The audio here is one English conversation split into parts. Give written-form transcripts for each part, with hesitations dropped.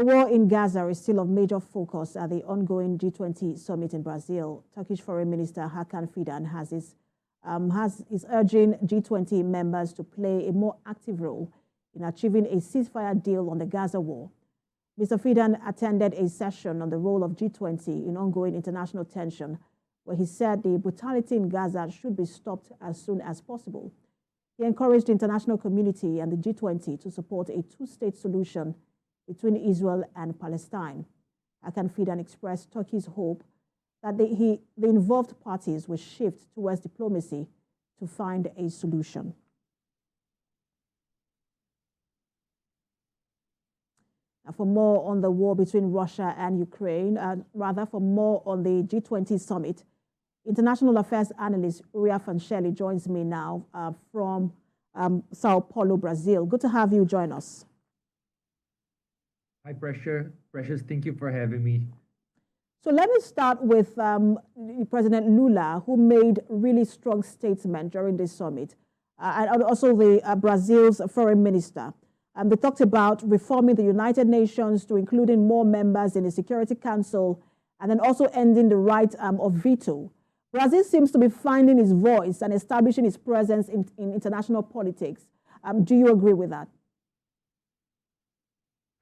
The war in Gaza is still of major focus at the ongoing G20 summit in Brazil. Turkish Foreign Minister Hakan Fidan is urging G20 members to play a more active role in achieving a ceasefire deal on the Gaza war. Mr. Fidan attended a session on the role of G20 in ongoing international tension, where he said the brutality in Gaza should be stopped as soon as possible. He encouraged the international community and the G20 to support a two-state solution between Israel and Palestine. Hakan Fidan expressed Turkey's hope that the involved parties will shift towards diplomacy to find a solution. Now, for more on the war between Russia and Ukraine, for more on the G20 summit, international affairs analyst Uriah Fancheli joins me now from Sao Paulo, Brazil. Good to have you join us. Hi, Precious. Thank you for having me. So let me start with President Lula, who made really strong statement during this summit, and also the Brazil's foreign minister. They talked about reforming the United Nations to including more members in the Security Council, and then also ending the right of veto. Brazil seems to be finding its voice and establishing its presence in international politics. Do you agree with that?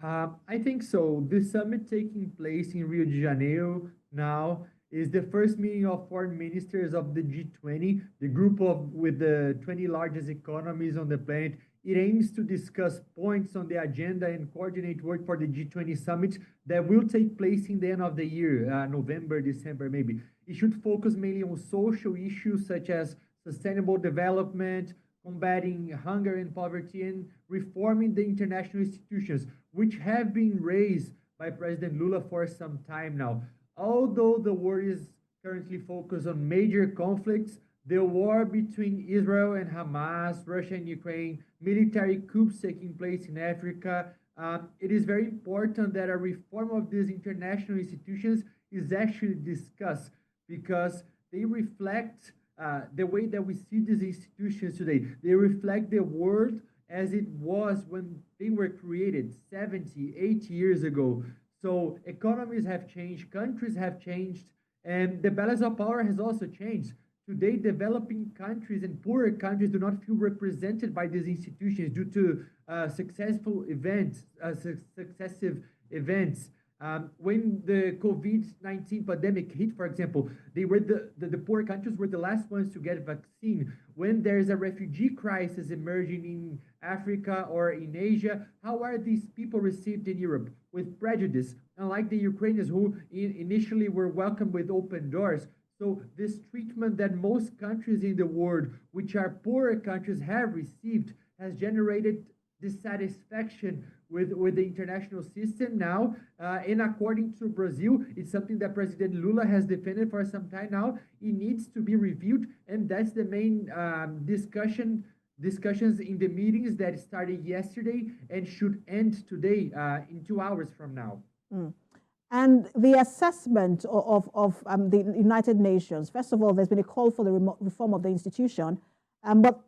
I think so. The summit taking place in Rio de Janeiro now is the first meeting of foreign ministers of the G20, the group with the 20 largest economies on the planet. It aims to discuss points on the agenda and coordinate work for the G20 summit that will take place in the end of the year, November, December, maybe. It should focus mainly on social issues such as sustainable development, combating hunger and poverty, and reforming the international institutions, which have been raised by President Lula for some time now. Although the war is currently focused on major conflicts, the war between Israel and Hamas, Russia and Ukraine, military coups taking place in Africa, it is very important that a reform of these international institutions is actually discussed, because they reflect the way that we see these institutions today. They reflect the world as it was when they were created 70, 80 years ago. So economies have changed, countries have changed, and the balance of power has also changed. Today, developing countries and poorer countries do not feel represented by these institutions due to successive events. When the COVID-19 pandemic hit, for example, they were the poor countries were the last ones to get vaccine. When there is a refugee crisis emerging in Africa or in Asia, how are these people received in Europe? With prejudice, unlike the Ukrainians who initially were welcomed with open doors. So this treatment that most countries in the world, which are poorer countries, have received has generated dissatisfaction with the international system now. And according to Brazil, it's something that President Lula has defended for some time now. It needs to be reviewed, and that's the main discussions in the meetings that started yesterday and should end today in 2 hours from now. And the assessment of the United Nations, first of all, there's been a call for the reform of the institution, but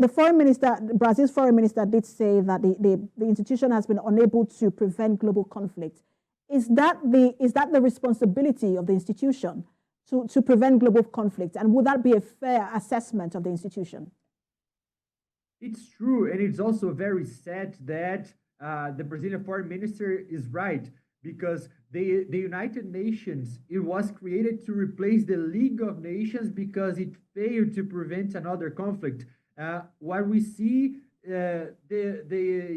the foreign minister, Brazil's foreign minister, did say that the institution has been unable to prevent global conflict. Is that the responsibility of the institution to prevent global conflict? And would that be a fair assessment of the institution? It's true, and it's also very sad that the Brazilian foreign minister is right, because the United Nations, it was created to replace the League of Nations because it failed to prevent another conflict. What we see the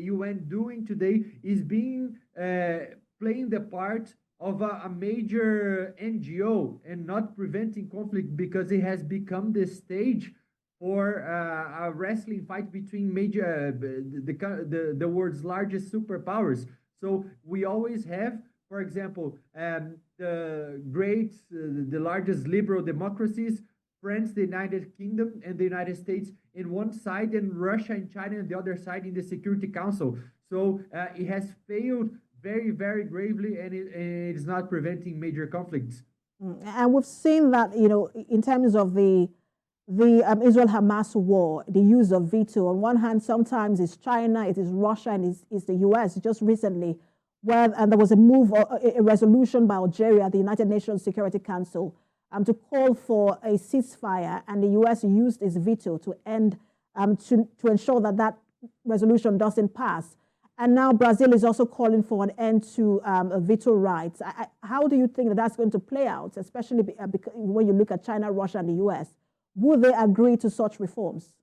UN doing today is playing the part of a major NGO and not preventing conflict, because it has become the stage for a wrestling fight between the world's largest superpowers. So we always have, for example, the largest liberal democracies, France, the United Kingdom, and the United States in one side, and Russia and China on the other side in the Security Council. So it has failed very, very gravely, and it is not preventing major conflicts. And we've seen that, in terms of the Israel-Hamas war, the use of veto. On one hand, sometimes it's China, it is Russia, and it's the US. Just recently, where there was a move, or a resolution by Algeria at the United Nations Security Council to call for a ceasefire, and the U.S. used its veto to to ensure that that resolution doesn't pass. And now Brazil is also calling for an end to veto rights. How do you think that that's going to play out, especially when you look at China, Russia, and the U.S.? Will they agree to such reforms?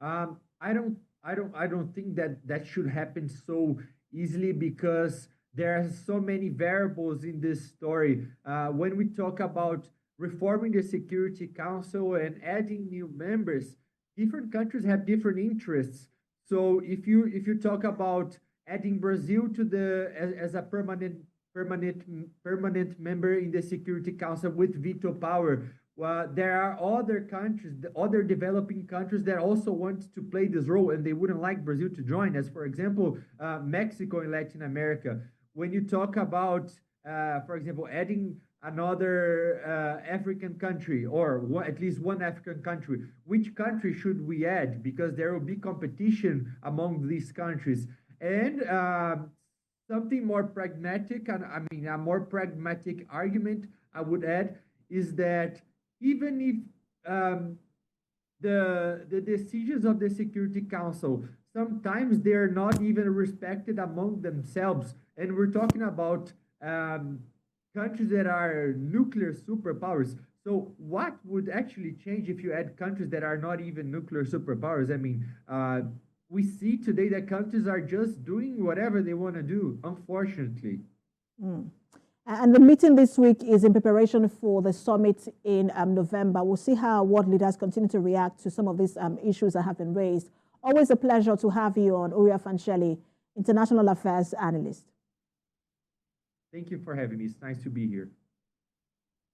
I don't think that that should happen so easily because there are so many variables in this story. When we talk about reforming the Security Council and adding new members, different countries have different interests. So if you talk about adding Brazil to the as a permanent member in the Security Council with veto power, well, there are other countries, other developing countries that also want to play this role, and they wouldn't like Brazil to join, as for example, Mexico in Latin America. When you talk about, for example, adding another African country, or at least one African country, which country should we add? Because there will be competition among these countries. And something more pragmatic, and I mean, a more pragmatic argument I would add is that even if the decisions of the Security Council sometimes they're not even respected among themselves, and we're talking about countries that are nuclear superpowers. So what would actually change if you add countries that are not even nuclear superpowers? I mean, we see today that countries are just doing whatever they want to do, unfortunately. Mm. And the meeting this week is in preparation for the summit in November. We'll see how world leaders continue to react to some of these issues that have been raised. Always a pleasure to have you on, Uriah Fancheli, International Affairs Analyst. Thank you for having me. It's nice to be here.